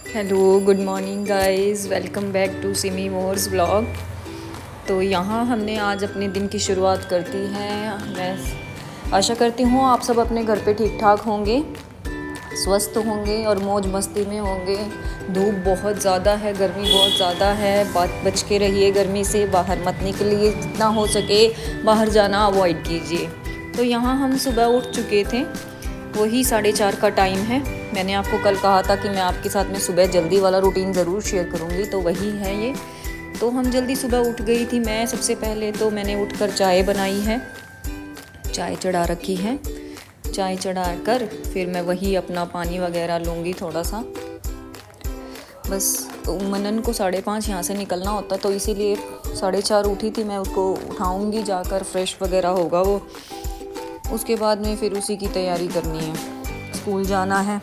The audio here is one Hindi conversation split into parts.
Hello good morning guys, welcome back to Simi मोर्स व्लॉग। तो यहाँ हमने आज अपने दिन की शुरुआत कर दी है। मैं आशा करती हूँ आप सब अपने घर पे ठीक ठाक होंगे, स्वस्थ होंगे और मौज मस्ती में होंगे। धूप बहुत ज़्यादा है, गर्मी बहुत ज़्यादा है, बच के रहिए गर्मी से, बाहर मत निकलिए, जितना हो सके बाहर जाना अवॉइड कीजिए। तो यहाँ हम सुबह उठ चुके थे, वही 4:30 का टाइम है। मैंने आपको कल कहा था कि मैं आपके साथ में सुबह जल्दी वाला रूटीन ज़रूर शेयर करूँगी, तो वही है ये। तो हम जल्दी सुबह उठ गई थी। मैं सबसे पहले तो मैंने उठकर चाय बनाई है, चाय चढ़ा रखी है। चाय चढ़ा कर फिर मैं वही अपना पानी वगैरह लूँगी थोड़ा सा। बस तो मनन को 5:30 यहाँ से निकलना होता, तो इसीलिए 4:30 उठी थी मैं। उसको उठाऊँगी, जाकर फ्रेश वगैरह होगा वो, उसके बाद में फिर उसी की तैयारी करनी है। स्कूल जाना है,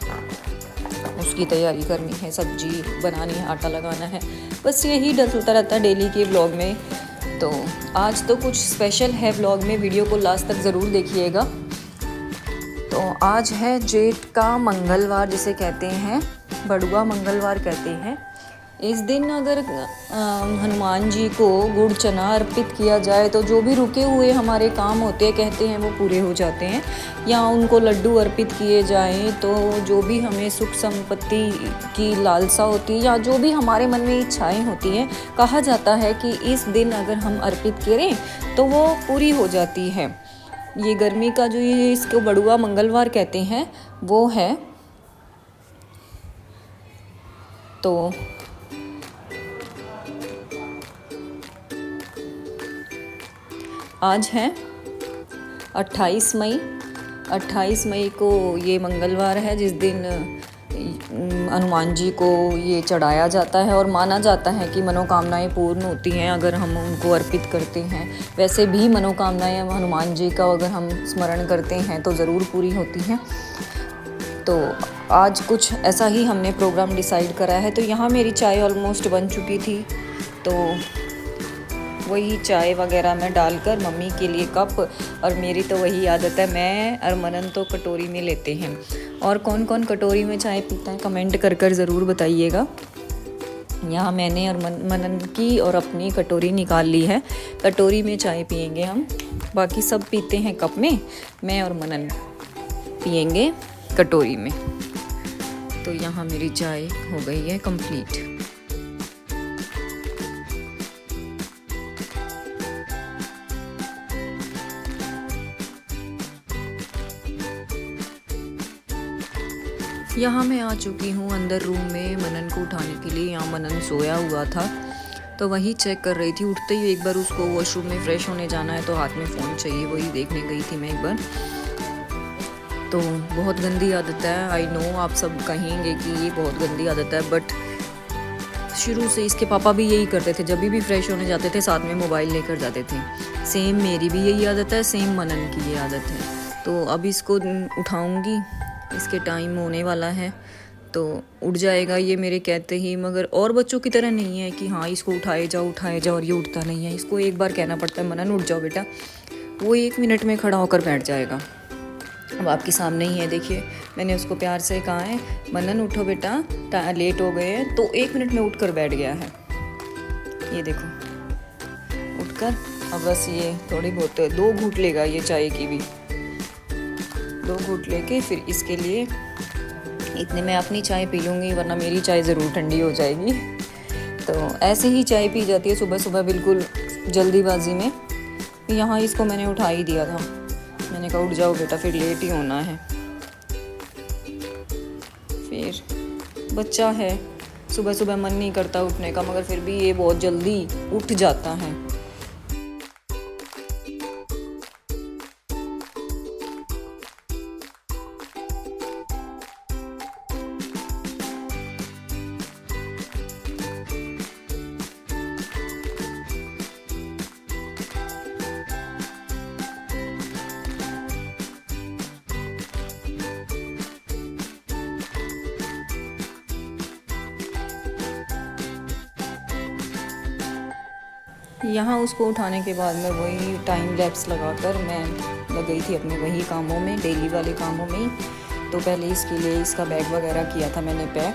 उसकी तैयारी करनी है, सब्जी बनानी है, आटा लगाना है। बस यही चलता रहता है डेली के व्लॉग में। तो आज तो कुछ स्पेशल है व्लॉग में, वीडियो को लास्ट तक ज़रूर देखिएगा। तो आज है जेठ का मंगलवार, जिसे कहते हैं बड़ुआ मंगलवार कहते हैं। इस दिन अगर हनुमान जी को गुड़ चना अर्पित किया जाए तो जो भी रुके हुए हमारे काम होते हैं, कहते हैं, वो पूरे हो जाते हैं। या उनको लड्डू अर्पित किए जाएं तो जो भी हमें सुख संपत्ति की लालसा होती है या जो भी हमारे मन में इच्छाएं होती हैं, कहा जाता है कि इस दिन अगर हम अर्पित करें तो वो पूरी हो जाती है। ये गर्मी का जो ये इसको बड़ुआ मंगलवार कहते हैं वो है। तो आज है 28 मई। 28 मई को ये मंगलवार है, जिस दिन हनुमान जी को ये चढ़ाया जाता है और माना जाता है कि मनोकामनाएं पूर्ण होती हैं अगर हम उनको अर्पित करते हैं। वैसे भी मनोकामनाएं हनुमान जी का अगर हम स्मरण करते हैं तो ज़रूर पूरी होती हैं। तो आज कुछ ऐसा ही हमने प्रोग्राम डिसाइड करा है। तो यहाँ मेरी चाय ऑलमोस्ट बन चुकी थी, तो वही चाय वगैरह में डालकर मम्मी के लिए कप, और मेरी तो वही आदत है, मैं और मनन तो कटोरी में लेते हैं। और कौन कौन कटोरी में चाय पीता है कमेंट कर ज़रूर बताइएगा। यहाँ मैंने और मनन की और अपनी कटोरी निकाल ली है। कटोरी में चाय पियेंगे हम, बाकी सब पीते हैं कप में, मैं और मनन पियेंगे कटोरी में। तो यहाँ मेरी चाय हो गई है कंप्लीट। यहाँ मैं आ चुकी हूँ अंदर रूम में मनन को उठाने के लिए। यहाँ मनन सोया हुआ था, तो वही चेक कर रही थी। उठते ही एक बार उसको वॉशरूम में फ्रेश होने जाना है, तो हाथ में फ़ोन चाहिए, वही देखने गई थी मैं एक बार। तो बहुत गंदी आदत है, आई नो आप सब कहेंगे कि ये बहुत गंदी आदत है, बट शुरू से इसके पापा भी यही करते थे। जब भी फ्रेश होने जाते थे साथ में मोबाइल लेकर जाते थे। सेम मेरी भी यही आदत है, सेम मनन की ये आदत है। तो अब इसको उठाऊँगी, इसके टाइम होने वाला है तो उठ जाएगा ये मेरे कहते ही। मगर और बच्चों की तरह नहीं है कि हाँ इसको उठाए जाओ और ये उठता नहीं है। इसको एक बार कहना पड़ता है मनन उठ जाओ बेटा, वो 1 मिनट में खड़ा होकर बैठ जाएगा। अब आपके सामने ही है, देखिए मैंने उसको प्यार से कहा है मनन उठो बेटा, लेट हो गए हैं, तो 1 मिनट में उठकर बैठ गया है। ये देखो उठकर अब बस ये थोड़ी बहुत 2 घूंट लेगा ये चाय की भी। 2 घूंट लेके फिर इसके लिए इतने में अपनी चाय पी लूँगी, वरना मेरी चाय ज़रूर ठंडी हो जाएगी। तो ऐसे ही चाय पी जाती है सुबह सुबह बिल्कुल जल्दीबाजी में। यहाँ इसको मैंने उठा ही दिया था, मैंने कहा उठ जाओ बेटा, फिर लेट ही होना है। फिर बच्चा है, सुबह सुबह मन नहीं करता उठने का, मगर फिर भी ये बहुत जल्दी उठ जाता है। यहाँ उसको उठाने के बाद में वही टाइम लैप्स लगाकर मैं लग गई थी अपने वही कामों में, डेली वाले कामों में। तो पहले इसके लिए इसका बैग वगैरह किया था मैंने पैक,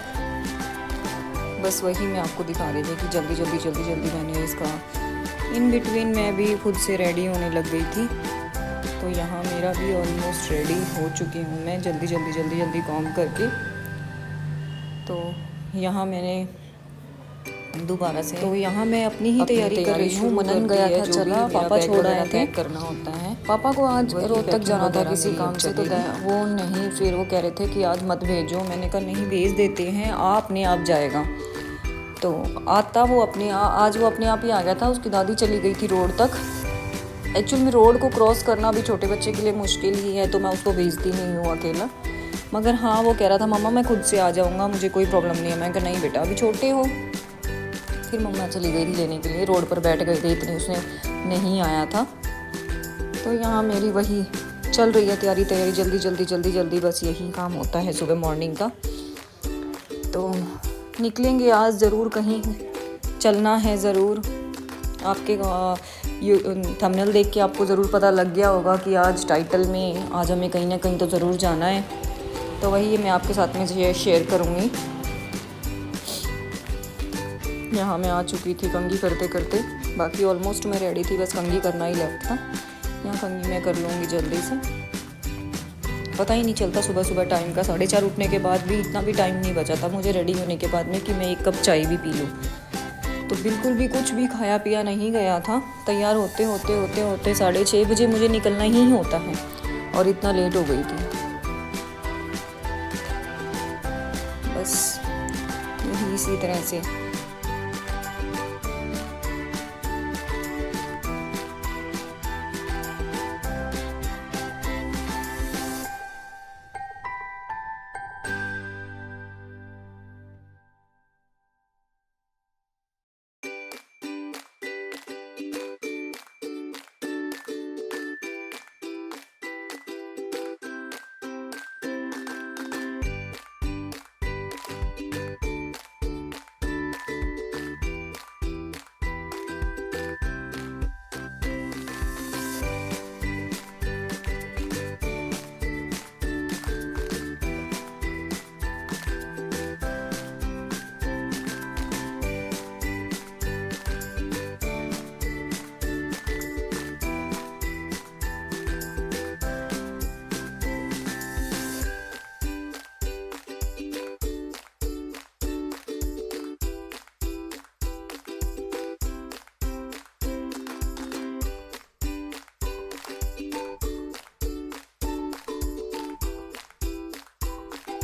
बस वही मैं आपको दिखा रही थी कि जल्दी जल्दी जल्दी जल्दी मैंने इसका इन बिटवीन मैं भी खुद से रेडी होने लग गई थी। तो यहाँ मेरा भी ऑलमोस्ट रेडी हो चुकी हूँ मैं जल्दी जल्दी जल्दी जल्दी काम करके। तो यहाँ मैंने दोबारा से तो यहाँ मैं अपनी ही तैयारी कर रही हूँ। मनन गया था, चला पापा छोड़ आए थे, करना होता है। पापा को आज रोहतक जाना था किसी काम से, तो वो नहीं, फिर वो कह रहे थे कि आज मत भेजो। मैंने कहा नहीं भेज देते हैं, अपने आप जाएगा। तो आता वो अपने आज वो अपने आप ही आ गया था। उसकी दादी चली गई थी रोड तक। एक्चुअल में रोड को क्रॉस करना भी छोटे बच्चे के लिए मुश्किल ही है, तो मैं उसको भेजती नहीं हूँ अकेला। मगर हाँ वो कह रहा था मम्मा मैं खुद से आ जाऊँगा, मुझे कोई प्रॉब्लम नहीं है। मैं कहा नहीं बेटा अभी छोटे हो। फिर मम्मा चली गई थी लेने के लिए, रोड पर बैठ गए थे, इतने उसने नहीं आया था। तो यहाँ मेरी वही चल रही है तैयारी जल्दी जल्दी जल्दी जल्दी, बस यही काम होता है सुबह मॉर्निंग का। तो निकलेंगे आज ज़रूर, कहीं चलना है ज़रूर। आपके थंबनेल देख के आपको ज़रूर पता लग गया होगा कि आज टाइटल में आज हमें कहीं ना कहीं तो ज़रूर जाना है। तो वही मैं आपके साथ में शेयर करूँगी। यहाँ मैं आ चुकी थी कंघी करते करते, बाकी ऑलमोस्ट मैं रेडी थी, बस कंघी करना ही लेफ्ट था। यहाँ कंघी मैं कर लूँगी जल्दी से। पता ही नहीं चलता सुबह सुबह टाइम का। 4:30 उठने के बाद भी इतना भी टाइम नहीं बचा था मुझे रेडी होने के बाद में कि मैं 1 कप चाय भी पी लूँ। तो बिल्कुल भी कुछ भी खाया पिया नहीं गया था। तैयार होते होते होते होते 6:30 बजे मुझे निकलना ही होता है, और इतना लेट हो गई थी। बस यही इसी तरह से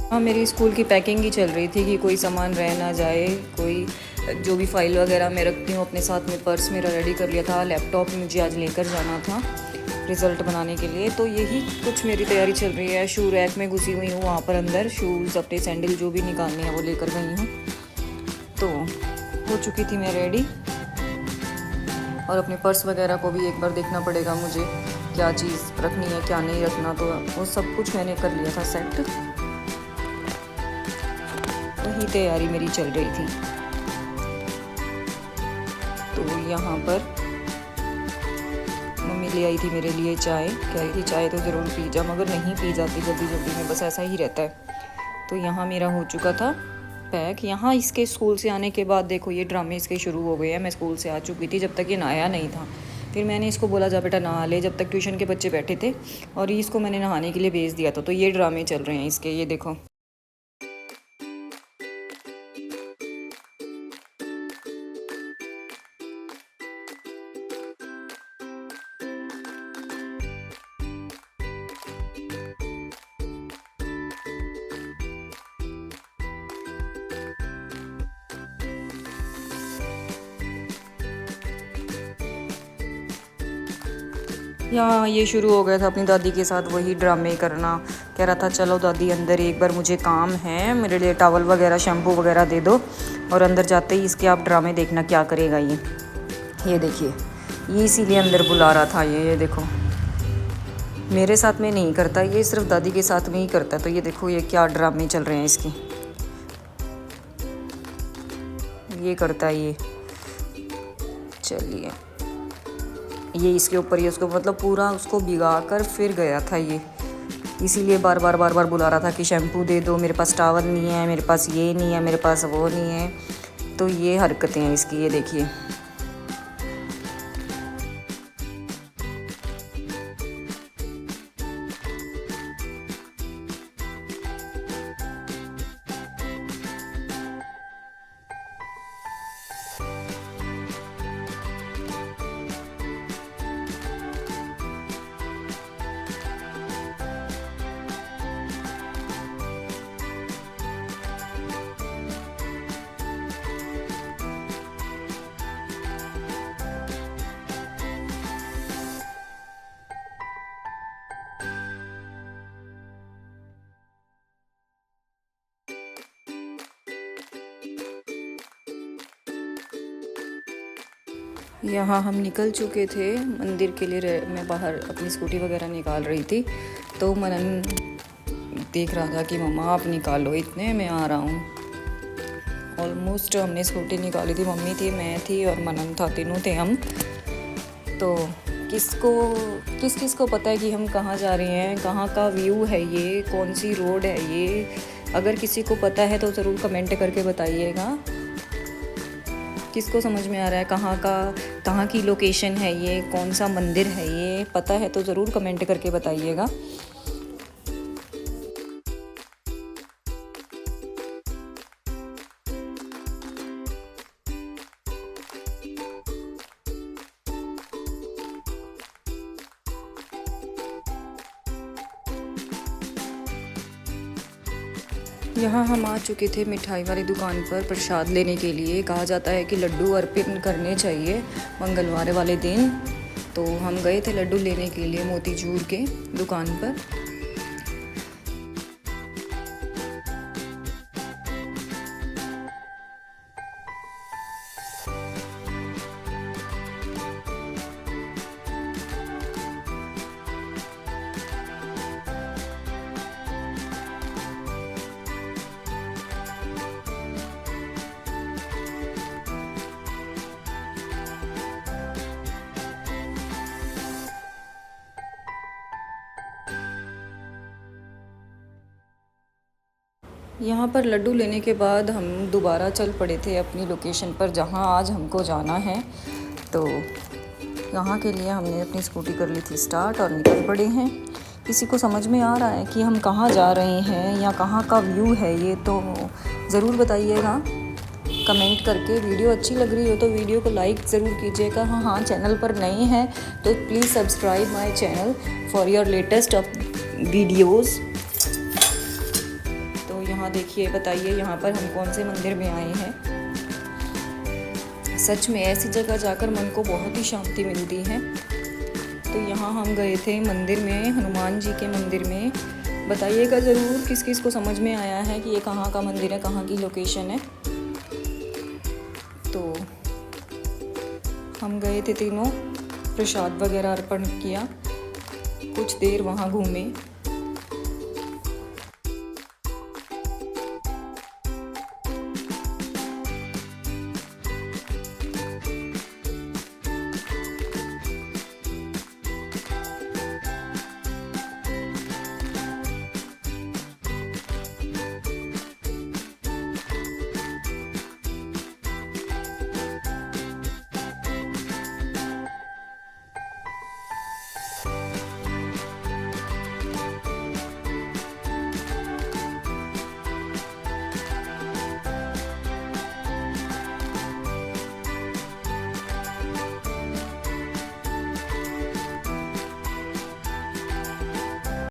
हाँ मेरी स्कूल की पैकिंग ही चल रही थी कि कोई सामान रह ना जाए। कोई जो भी फाइल वगैरह मैं रखती हूँ अपने साथ में, पर्स मेरा रेडी कर लिया था। लैपटॉप मुझे आज लेकर जाना था रिज़ल्ट बनाने के लिए। तो यही कुछ मेरी तैयारी चल रही है। शू रैक में घुसी हुई हूँ, वहाँ पर अंदर शूज़ अपने सैंडल जो भी निकालने हैं वो लेकर गई हूँ। तो हो चुकी थी मैं रेडी, और अपने पर्स वगैरह को भी एक बार देखना पड़ेगा मुझे, क्या चीज़ रखनी है क्या नहीं रखना। तो वो सब कुछ मैंने कर लिया था सेट। वही तैयारी मेरी चल रही थी। तो यहाँ पर मम्मी ले आई थी मेरे लिए चाय, कह रही थी चाय तो ज़रूर पी जा, मगर नहीं पी जाती जल्दी जल्दी में, बस ऐसा ही रहता है। तो यहाँ मेरा हो चुका था पैक। यहाँ इसके स्कूल से आने के बाद देखो ये ड्रामे इसके शुरू हो गए हैं। मैं स्कूल से आ चुकी थी जब तक ये नहाया नहीं था। फिर मैंने इसको बोला जा बेटा नहा ले, जब तक ट्यूशन के बच्चे बैठे थे, और इसको मैंने नहाने के लिए भेज दिया था। तो ये ड्रामे चल रहे हैं इसके, ये देखो। यहाँ ये शुरू हो गया था अपनी दादी के साथ वही ड्रामे करना। कह रहा था चलो दादी अंदर एक बार मुझे काम है, मेरे लिए टॉवल वगैरह शैम्पू वगैरह दे दो, और अंदर जाते ही इसके आप ड्रामे देखना क्या करेगा ये देखिए, ये इसीलिए अंदर बुला रहा था। ये देखो मेरे साथ में नहीं करता, ये सिर्फ दादी के साथ में ही करता है। तो ये देखो ये क्या ड्रामे चल रहे हैं इसके, ये करता है ये। चलिए ये इसके ऊपर ये उसको मतलब पूरा उसको भिगा कर फिर गया था ये, इसीलिए बार बार बुला रहा था कि शैम्पू दे दो, मेरे पास टॉवल नहीं है, मेरे पास ये नहीं है, मेरे पास वो नहीं है। तो ये हरकतें हैं इसकी, ये देखिए। यहाँ हम निकल चुके थे मंदिर के लिए। मैं बाहर अपनी स्कूटी वगैरह निकाल रही थी, तो मनन देख रहा था कि मम्मा आप निकालो, इतने मैं आ रहा हूँ। ऑलमोस्ट हमने स्कूटी निकाली थी, मम्मी थी, मैं थी और मनन था, तीनों थे हम। तो किस को पता है कि हम कहाँ जा रहे हैं, कहाँ का व्यू है ये, कौन सी रोड है ये। अगर किसी को पता है तो ज़रूर कमेंट करके बताइएगा। किसको समझ में आ रहा है कहाँ की लोकेशन है ये, कौन सा मंदिर है ये, पता है तो ज़रूर कमेंट करके बताइएगा। यहाँ हम आ चुके थे मिठाई वाली दुकान पर प्रसाद लेने के लिए। कहा जाता है कि लड्डू अर्पण करने चाहिए मंगलवार वाले दिन, तो हम गए थे लड्डू लेने के लिए मोतीचूर के दुकान पर। यहाँ पर लड्डू लेने के बाद हम दोबारा चल पड़े थे अपनी लोकेशन पर जहाँ आज हमको जाना है। तो यहाँ के लिए हमने अपनी स्कूटी कर ली थी स्टार्ट और निकल पड़े हैं। किसी को समझ में आ रहा है कि हम कहाँ जा रहे हैं या कहाँ का व्यू है ये, तो ज़रूर बताइएगा कमेंट करके। वीडियो अच्छी लग रही हो तो वीडियो को लाइक ज़रूर कीजिएगा। हाँ, चैनल पर नए हैं तो please subscribe my channel for your latest videos. यहाँ देखिए, बताइए यहाँ पर हम कौन से मंदिर में आए हैं। सच में ऐसी जगह जाकर मन को बहुत ही शांति मिलती है। तो यहाँ हम गए थे मंदिर में, हनुमान जी के मंदिर में। बताइएगा ज़रूर किस को समझ में आया है कि ये कहाँ का मंदिर है, कहाँ की लोकेशन है। तो हम गए थे तीनों, प्रसाद वगैरह अर्पण किया, कुछ देर वहाँ घूमे।